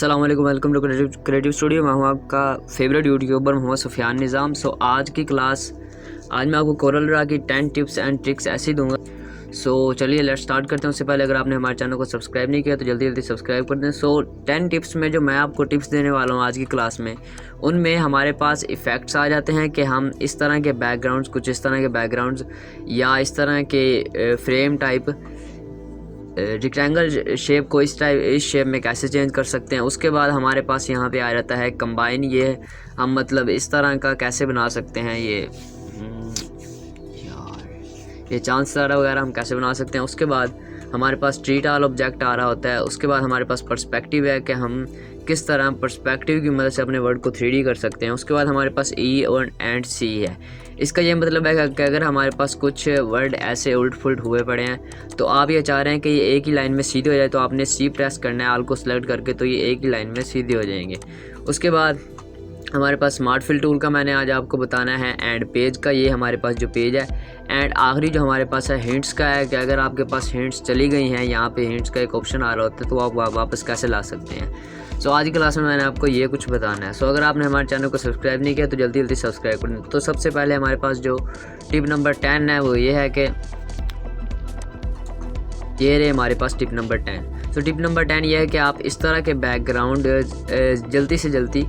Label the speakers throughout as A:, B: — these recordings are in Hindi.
A: अस्सलाम वालेकुम, वेलकम टू क्रिएटिव स्टूडियो। मैं हूं आपका फेवरेट यूट्यूबर मोहम्मद सुफियान निज़ाम। आज की क्लास, आज मैं आपको कोरल ड्रा की 10 टिप्स एंड ट्रिक्स ऐसे दूंगा। चलिए लेट्स स्टार्ट करते हैं। उससे पहले अगर आपने हमारे चैनल को सब्सक्राइब नहीं किया तो जल्दी जल्दी सब्सक्राइब कर दें। 10 टिप्स में जो मैं आपको टिप्स देने वाला हूँ आज की क्लास में, उनमें हमारे पास इफ़ेक्ट्स आ जाते हैं कि हम इस तरह के बैकग्राउंड्स, कुछ इस तरह के बैकग्राउंड्स या इस तरह के फ्रेम टाइप रेक्टेंगल शेप को इस शेप में कैसे चेंज कर सकते हैं। उसके बाद हमारे पास यहाँ पे आ जाता है कंबाइन। ये हम मतलब इस तरह का कैसे बना सकते हैं, ये चांद सितारा वगैरह हम कैसे बना सकते हैं। उसके बाद हमारे पास ट्रीट ऑल ऑब्जेक्ट आ रहा होता है। उसके बाद हमारे पास पर्सपेक्टिव है कि हम किस तरह पर्सपेक्टिव की मदद से अपने वर्ड को 3D कर सकते हैं। उसके बाद हमारे पास E और एंड C है। इसका ये मतलब है कि अगर हमारे पास कुछ वर्ड ऐसे उल्ट फुलट हुए पड़े हैं तो आप ये चाह रहे हैं कि ये एक ही लाइन में सीधे हो जाए, तो आपने C प्रेस करना है, ऑल को सेलेक्ट करके, तो ये एक ही लाइन में सीधे हो जाएंगे। उसके बाद हमारे पास स्मार्ट फिल टूल का मैंने आज आपको बताना है, एंड पेज का, ये हमारे पास जो पेज है। एंड आखिरी जो हमारे पास है हिंट्स का है कि अगर आपके पास हिंट्स चली गई हैं, यहाँ पे हिंट्स का एक ऑप्शन आ रहा होता है, तो आप वापस कैसे ला सकते हैं। आज की क्लास में मैंने आपको ये कुछ बताना है। अगर आपने हमारे चैनल को सब्सक्राइब नहीं किया तो जल्दी जल्दी सब्सक्राइब कर दें। तो सबसे पहले हमारे पास जो टिप नंबर 10 है वो ये है कि ये रहे हमारे पास टिप नंबर 10। टिप नंबर 10 ये है कि आप इस तरह के बैकग्राउंड जल्दी से जल्दी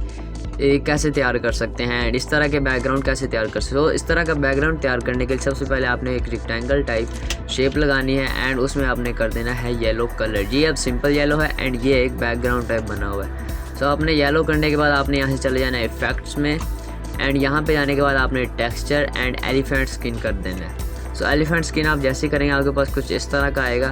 A: कैसे तैयार कर सकते हैं, एंड इस तरह के बैकग्राउंड कैसे तैयार कर सकते हो। इस तरह का बैकग्राउंड तैयार करने के लिए सबसे पहले आपने एक रेक्टेंगल टाइप शेप लगानी है, एंड उसमें आपने कर देना है येलो कलर। ये अब सिंपल येलो है एंड ये एक बैकग्राउंड टाइप बना हुआ है। आपने येलो करने के बाद आपने यहाँ से चले जाना है इफेक्ट्स में, एंड यहाँ पे जाने के बाद आपने टेक्सचर एंड एलिफेंट स्किन कर देना है। एलिफेंट स्किन आप जैसे करेंगे आपके पास कुछ इस तरह का आएगा,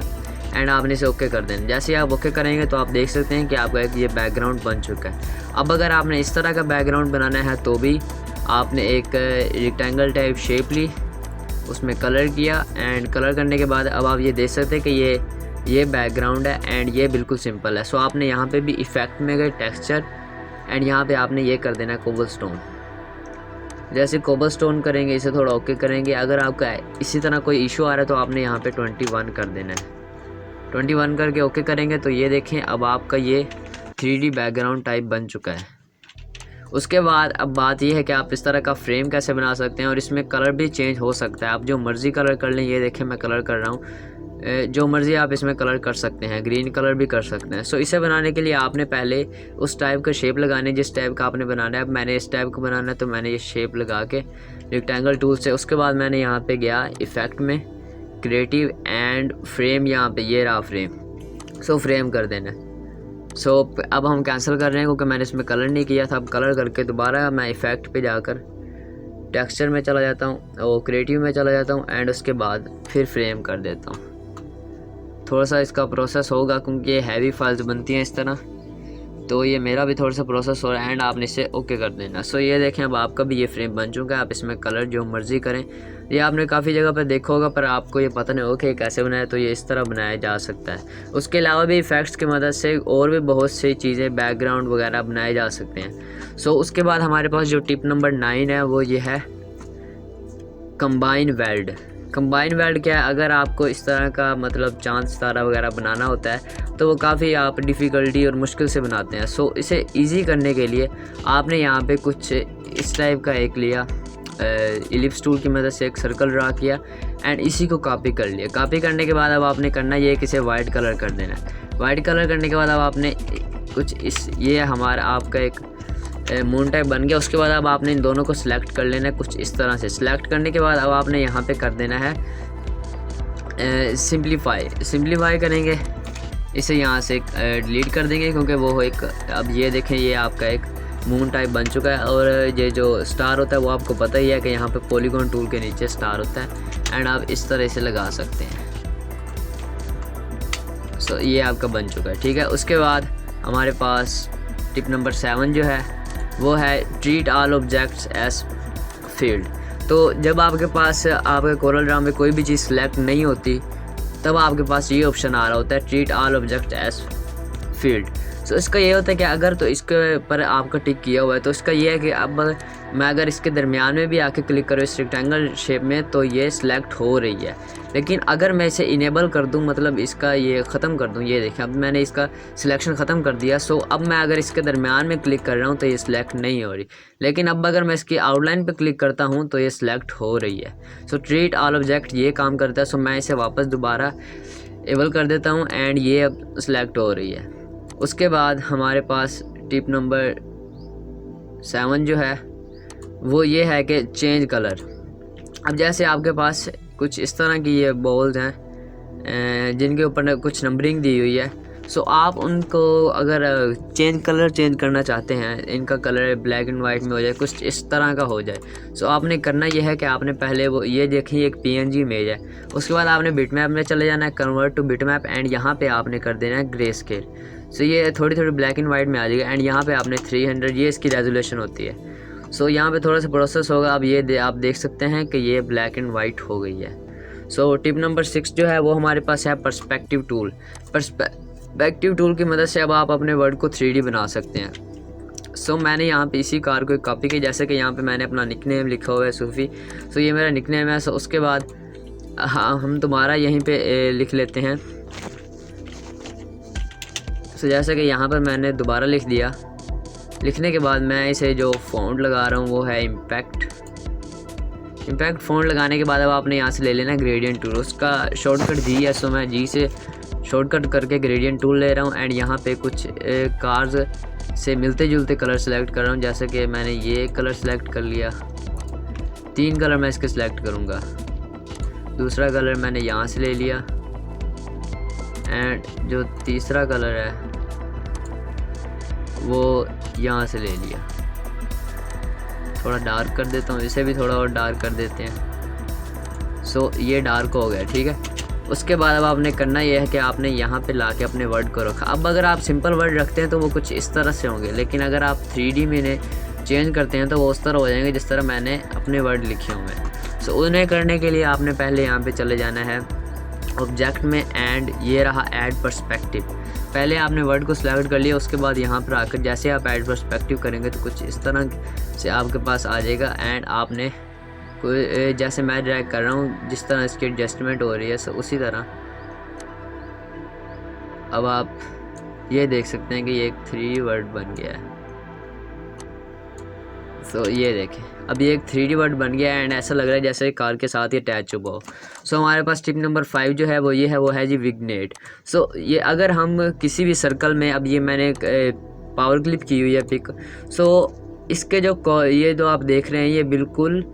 A: एंड आपने इसे ओके कर देना। जैसे ही आप ओके करेंगे तो आप देख सकते हैं कि आपका एक ये बैकग्राउंड बन चुका है। अब अगर आपने इस तरह का बैकग्राउंड बनाना है तो भी आपने एक रेक्टेंगल टाइप शेप ली, उसमें कलर किया, एंड कलर करने के बाद अब आप ये देख सकते हैं कि ये बैकग्राउंड है एंड ये बिल्कुल सिंपल है। आपने यहाँ पे भी इफ़ेक्ट में गए टेक्सचर, एंड यहाँ पे आपने ये कर देना है कोबल स्टोन। जैसे कोबल स्टोन करेंगे, इसे थोड़ा ओके करेंगे। अगर आपका इसी तरह कोई इशू आ रहा है तो आपने यहाँ पे 21 कर देना है। 21 करके ओके करेंगे तो ये देखें अब आपका ये 3D बैकग्राउंड टाइप बन चुका है। उसके बाद अब बात ये है कि आप इस तरह का फ्रेम कैसे बना सकते हैं, और इसमें कलर भी चेंज हो सकता है। आप जो मर्ज़ी कलर कर लें, ये देखें मैं कलर कर रहा हूँ, जो मर्ज़ी आप इसमें कलर कर सकते हैं, ग्रीन कलर भी कर सकते हैं। इसे बनाने के लिए आपने पहले उस टाइप का शेप लगाने, जिस टाइप का आपने बनाना है। अब मैंने इस टाइप का बनाना है तो मैंने ये शेप लगा के रेक्टेंगल टूल से, उसके बाद मैंने यहाँ पे गया इफ़ेक्ट में, क्रिएटिव एंड फ्रेम, यहाँ पे ये रहा फ्रेम। फ्रेम कर देना। अब हम कैंसिल कर रहे हैं क्योंकि मैंने इसमें कलर नहीं किया था। अब कलर करके दोबारा मैं इफ़ेक्ट पे जाकर टेक्सचर में चला जाता हूँ और क्रिएटिव में चला जाता हूँ, एंड उसके बाद फिर फ्रेम कर देता हूँ। थोड़ा सा इसका प्रोसेस होगा क्योंकि ये हैवी फाइल्स बनती हैं इस तरह, तो ये मेरा भी थोड़ा सा प्रोसेस हो रहा है, एंड आपने इसे ओके कर देना। ये देखें अब आपका भी ये फ्रेम बन चुका है। आप इसमें कलर जो मर्ज़ी करें। ये आपने काफ़ी जगह पर देखा होगा पर आपको ये पता नहीं होगा कि कैसे बनाया, तो ये इस तरह बनाया जा सकता है। उसके अलावा भी इफ़ेक्ट्स की मदद से और भी बहुत सी चीज़ें, बैकग्राउंड वगैरह बनाए जा सकते हैं। उसके बाद हमारे पास जो टिप नंबर 9 है वो ये है कंबाइन वेल्ड। कंबाइन वेल्ड क्या है, अगर आपको इस तरह का मतलब चांद सितारा वगैरह बनाना होता है तो वो काफ़ी आप डिफ़िकल्टी और मुश्किल से बनाते हैं। इसे इजी करने के लिए आपने यहाँ पे कुछ इस टाइप का एक लिया, इलिप्स टूल की मदद से एक सर्कल ड्रा किया, एंड इसी को कॉपी कर लिया। कॉपी करने के बाद अब आपने करना ये कि इसे वाइट कलर कर देना है। वाइट कलर करने के बाद अब आपने कुछ ये हमारा आपका एक मून टाइप बन गया। उसके बाद अब आपने इन दोनों को सिलेक्ट कर लेना है कुछ इस तरह से। सिलेक्ट करने के बाद अब आपने यहाँ पे कर देना है सिंप्लीफाई करेंगे। इसे यहाँ से डिलीट कर देंगे क्योंकि वो एक, अब ये देखें ये आपका एक मून टाइप बन चुका है, और ये जो स्टार होता है वो आपको पता ही है कि यहाँ पे पॉलीगॉन टूल के नीचे स्टार होता है, एंड आप इस तरह से लगा सकते हैं। ये आपका बन चुका है, ठीक है। उसके बाद हमारे पास टिप नंबर 7 जो है वो है treat all objects as field. तो जब आपके पास आपके कोरल ड्रा में कोई भी चीज़ सेलेक्ट नहीं होती तब आपके पास ये ऑप्शन आ रहा होता है treat all object as field. इसका ये होता है कि अगर तो इसके पर आपका टिक किया हुआ है तो इसका ये है कि अब मैं अगर इसके दरमियान में भी आके क्लिक करूँ इस रेक्टेंगल शेप में तो ये सिलेक्ट हो रही है। लेकिन अगर मैं इसे इनेबल कर दूं, मतलब इसका ये ख़त्म कर दूं, ये देखें अब मैंने इसका सिलेक्शन ख़त्म कर दिया। सो अब मैं अगर इसके दरमियान में क्लिक कर रहा हूं तो ये सिलेक्ट नहीं हो रही। लेकिन अब अगर मैं इसकी आउटलाइन पे क्लिक करता हूं तो ये सिलेक्ट हो रही है। सो ट्रीट ऑल ऑब्जेक्ट ये काम करता है। सो मैं इसे वापस दोबारा एबल कर देता हूँ एंड ये अब सिलेक्ट हो रही है। उसके बाद हमारे पास टिप नंबर 7 जो है वो ये है कि चेंज कलर। अब जैसे आपके पास कुछ इस तरह की ये बॉल्स हैं जिनके ऊपर कुछ नंबरिंग दी हुई है। सो आप उनको अगर कलर चेंज करना चाहते हैं, इनका कलर ब्लैक एंड वाइट में हो जाए, कुछ इस तरह का हो जाए, सो आपने करना यह है कि आपने पहले वो ये देखिए एक PNG इमेज है। उसके बाद आपने बिटमैप में चले जाना है, कन्वर्ट टू बिटमैप, एंड यहाँ पे आपने कर देना है ग्रे स्केल। सो ये थोड़ी थोड़ी ब्लैक एंड वाइट में आ जाएगा एंड यहाँ पे आपने 300 ये इसकी रेजोल्यूशन होती है। सो यहाँ पे थोड़ा सा प्रोसेस होगा। अब ये आप देख सकते हैं कि ये ब्लैक एंड वाइट हो गई है। सो टिप नंबर 6 जो है वो हमारे पास है पर्सपेक्टिव टूल। पर्सपेक्टिव टूल की मदद से अब आप अपने वर्ड को 3D बना सकते हैं। सो मैंने यहाँ पे इसी कार को कॉपी की, जैसे कि यहाँ पे मैंने अपना निकनेम लिखा हुआ है सूफ़ी। सो ये मेरा निकनेम है। सो उसके बाद हम तुम्हारा यहीं पे लिख लेते हैं। सो जैसे कि यहाँ पर मैंने दोबारा लिख दिया। लिखने के बाद मैं इसे जो फ़ॉन्ट लगा रहा हूँ वो है इम्पैक्ट फ़ॉन्ट लगाने के बाद अब आपने यहाँ से ले लेना ग्रेडियंट टूल। उसका शॉर्टकट G है। सो मैं G से शॉर्टकट करके ग्रेडियंट टूल ले रहा हूँ एंड यहाँ पे कुछ कार्स से मिलते जुलते कलर सेलेक्ट कर रहा हूँ। जैसे कि मैंने ये कलर सेलेक्ट कर लिया, 3 कलर मैं इसके सिलेक्ट करूँगा। दूसरा कलर मैंने यहाँ से ले लिया एंड जो तीसरा कलर है वो यहाँ से ले लिया। थोड़ा डार्क कर देता हूँ, इसे भी थोड़ा और डार्क कर देते हैं। सो ये डार्क हो गया, ठीक है। उसके बाद अब आपने करना यह है कि आपने यहाँ पे लाके अपने वर्ड को रखा। अब अगर आप सिंपल वर्ड रखते हैं तो वो कुछ इस तरह से होंगे, लेकिन अगर आप 3D में इन्हें चेंज करते हैं तो वो उस तरह हो जाएंगे जिस तरह मैंने अपने वर्ड लिखे हुए हैं। सो उन्हें करने के लिए आपने पहले यहाँ पे चले जाना है ऑब्जेक्ट में एंड ये रहा ऐड पर्सपेक्टिव। पहले आपने वर्ड को सिलेक्ट कर लिया, उसके बाद यहाँ पर आकर जैसे आप ऐड पर्सपेक्टिव करेंगे तो कुछ इस तरह से आपके पास आ जाएगा एंड आपने कोई जैसे मैं ड्रैग कर रहा हूँ जिस तरह इसकी एडजस्टमेंट हो रही है सो उसी तरह अब आप ये देख सकते हैं कि ये एक 3D वर्ड बन गया है। सो ये देखें अब ये एक 3D वर्ड बन गया है एंड ऐसा लग रहा है जैसे कार के साथ ही अटैच हुआ हो। सो हमारे पास टिप नंबर 5 जो है वो है जी विग्नेट। सो ये अगर हम किसी भी सर्कल में, अब ये मैंने पावर क्लिप की हुई है पिक। सो इसके जो ये जो आप देख रहे हैं ये बिल्कुल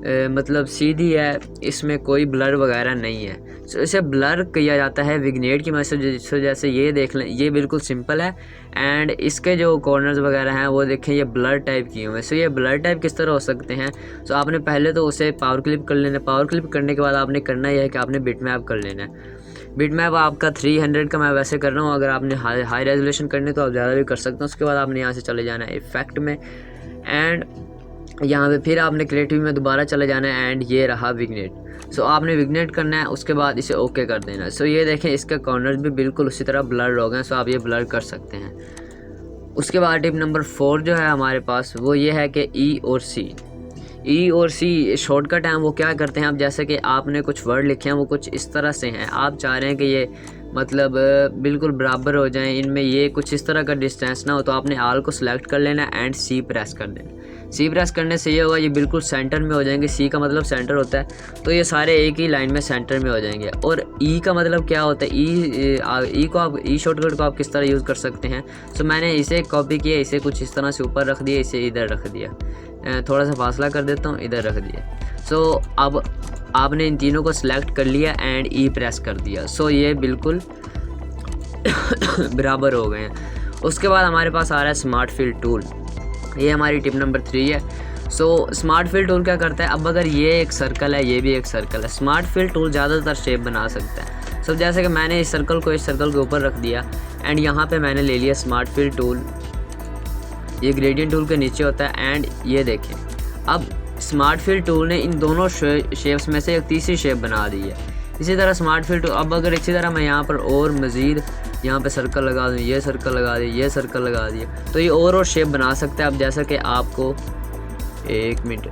A: मतलब सीधी है, इसमें कोई ब्लर वगैरह नहीं है। सो इसे ब्लर किया जाता है विग्नेट की मदद से। जैसे ये देख लें ये बिल्कुल सिंपल है एंड इसके जो कॉर्नर्स वगैरह हैं वो देखें ये ब्लर टाइप किए हुए हैं। सो ये ब्लर टाइप किस तरह हो सकते हैं? सो आपने पहले तो उसे पावर क्लिप कर लेना। पावर क्लिप करने के बाद आपने करना यह है कि आपने बिटमैप कर लेना है। बिटमैप आपका 300 का मैं वैसे कर रहा हूँ, अगर आपने हाई रेजोल्यूशन करनी तो आप ज़्यादा भी कर सकते हैं। उसके बाद आपने यहाँ से चले जाना है इफेक्ट में एंड यहाँ पे फिर आपने क्रिएटिव में दोबारा चले जाना है एंड ये रहा विग्नेट। सो आपने विग्नेट करना है, उसके बाद इसे ओके कर देना है। सो ये देखें इसके कॉर्नर्स भी बिल्कुल उसी तरह ब्लर हो गए। सो आप ये ब्लर कर सकते हैं। उसके बाद टिप नंबर 4 जो है हमारे पास वो ये है कि ई और सी शॉर्टकट हैं। वो क्या करते हैं, अब जैसे कि आपने कुछ वर्ड लिखे हैं वो कुछ इस तरह से हैं, आप चाह रहे हैं कि ये मतलब बिल्कुल बराबर हो जाएं, इनमें ये कुछ इस तरह का डिस्टेंस ना हो, तो आपने आल को सिलेक्ट कर लेना एंड सी प्रेस कर देना। सी प्रेस करने से ये होगा ये बिल्कुल सेंटर में हो जाएंगे। सी का मतलब सेंटर होता है, तो ये सारे एक ही लाइन में सेंटर में हो जाएंगे। और ई का मतलब क्या होता है? ई को आप ई शॉर्टकट को आप किस तरह यूज़ कर सकते हैं? सो मैंने इसे कॉपी किया, इसे कुछ इस तरह से ऊपर रख दिया, इसे इधर रख दिया, थोड़ा सा फासला कर देता हूँ, इधर रख दिया। सो अब आपने इन तीनों को सिलेक्ट कर लिया एंड ई प्रेस कर दिया। सो ये बिल्कुल बराबर हो गए हैं। उसके बाद हमारे पास आ रहा है स्मार्ट फिल टूल। ये हमारी टिप नंबर 3 है। सो स्मार्ट फिल टूल क्या करता है, अब अगर ये एक सर्कल है, ये भी एक सर्कल है, स्मार्ट फिल टूल ज़्यादातर शेप बना सकता है। सो जैसे कि मैंने इस सर्कल को इस सर्कल के ऊपर रख दिया एंड यहाँ पे मैंने ले लिया स्मार्ट फिल टूल। ये ग्रेडियंट टूल के नीचे होता है एंड ये देखें अब स्मार्ट फिल टूल ने इन दोनों शेप्स में से एक तीसरी शेप बना दी है। इसी तरह स्मार्ट फिल टूल, अब अगर इसी तरह मैं यहाँ पर और मज़ीद यहाँ पे सर्कल लगा दूँ, ये सर्कल लगा दिए, ये सर्कल लगा दिए, तो ये और शेप बना सकता है। अब जैसा कि आपको 1 मिनट।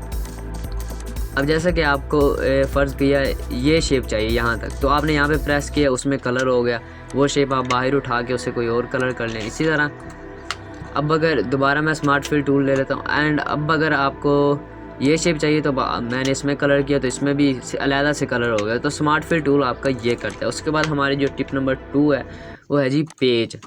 A: अब जैसा कि आपको फ़र्ज़ किया ये शेप चाहिए यहाँ तक, तो आपने यहाँ पे प्रेस किया, उसमें कलर हो गया, वो शेप आप बाहर उठा के उसे कोई और कलर कर लें। इसी तरह अब अगर दोबारा मैं स्मार्ट फिल टूल ले लेता हूँ एंड अब अगर आपको ये शेप चाहिए तो मैंने इसमें कलर किया तो इसमें भी अलग से कलर हो गया। तो स्मार्ट फिल टूल आपका ये करता है। उसके बाद हमारी जो टिप नंबर 2 है वो है जी पेज।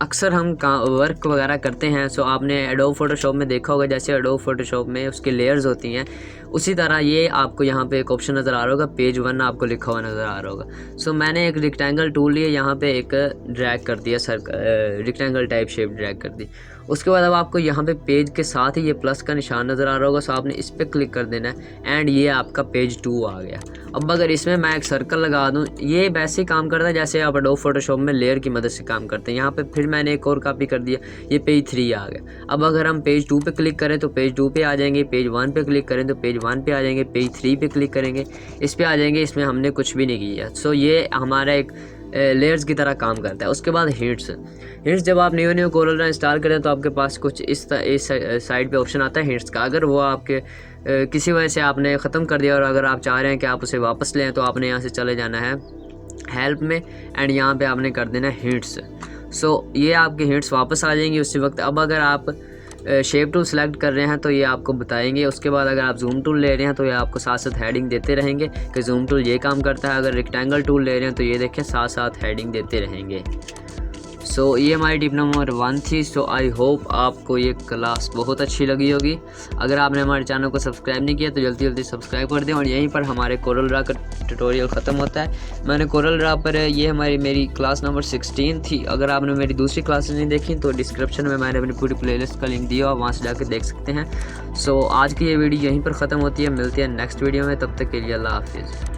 A: अक्सर हम वर्क वगैरह करते हैं, आपने एडोब फोटोशॉप में देखा होगा, जैसे एडोब फोटोशॉप में उसके लेयर्स होती हैं, उसी तरह ये आपको यहाँ पे एक ऑप्शन नज़र आ रहा होगा, पेज 1 आपको लिखा हुआ नज़र आ रहा होगा। मैंने एक रेक्टेंगल टूल लिया, यहाँ पे एक ड्रैग कर दिया, रेक्टेंगल टाइप शेप ड्रैग कर दी। उसके बाद अब आपको यहाँ पे पेज के साथ ही ये प्लस का निशान नज़र आ रहा होगा, आपने इस पर क्लिक कर देना है एंड ये आपका पेज 2 आ गया। अब अगर इसमें मैं एक सर्कल लगा दूँ, ये वैसे ही काम करता है जैसे आप एडोब फोटोशॉप में लेयर की मदद से काम करते हैं। यहाँ पे फिर मैंने एक और कॉपी कर दिया, ये पेज 3 आ गया। अब अगर हम पेज 2 पे क्लिक करें तो पेज 2 पे आ जाएंगे, पेज 1 पे क्लिक करें तो पेज 1 पे आ जाएंगे, पेज 3 पे क्लिक करेंगे इस पे आ जाएंगे। इसमें हमने कुछ भी नहीं किया। ये हमारा एक लेयर्स की तरह काम करता है। उसके बाद हिंट्स जब आप न्यू कोरल ड्रा इंस्टॉल करें तो आपके पास कुछ इस साइड पे ऑप्शन आता है हिंट्स का। अगर वो आपके किसी वजह से आपने ख़त्म कर दिया और अगर आप चाह रहे हैं कि आप उसे वापस लें तो आपने यहाँ से चले जाना है हेल्प में एंड यहाँ पे आपने कर देना हिंट्स। ये आपके हिंट्स वापस आ जाएंगी उसी वक्त। अब अगर आप शेप टूल सेलेक्ट कर रहे हैं तो ये आपको बताएंगे। उसके बाद अगर आप जूम टूल ले रहे हैं तो ये आपको साथ साथ हेडिंग देते रहेंगे कि जूम टूल ये काम करता है। अगर रेक्टेंगल टूल ले रहे हैं तो ये देखें साथ साथ हेडिंग देते रहेंगे। ये हमारी टिप नंबर 1 थी। आई होप आपको ये क्लास बहुत अच्छी लगी होगी। अगर आपने हमारे चैनल को सब्सक्राइब नहीं किया तो जल्दी जल्दी सब्सक्राइब कर दें और यहीं पर हमारे कोरल ड्रा का ट्यूटोरियल ख़त्म होता है। मैंने कोरल ड्रा पर ये मेरी क्लास नंबर 16 थी। अगर आपने मेरी दूसरी क्लासेस नहीं देखी तो डिस्क्रिप्शन में मैंने अपनी पूरी प्लेलिस्ट का लिंक दिया और वहाँ से जाकर देख सकते हैं। आज की ये वीडियो यहीं पर ख़त्म होती है। मिलती है नेक्स्ट वीडियो में, तब तक के लिए अल्लाह हाफिज़।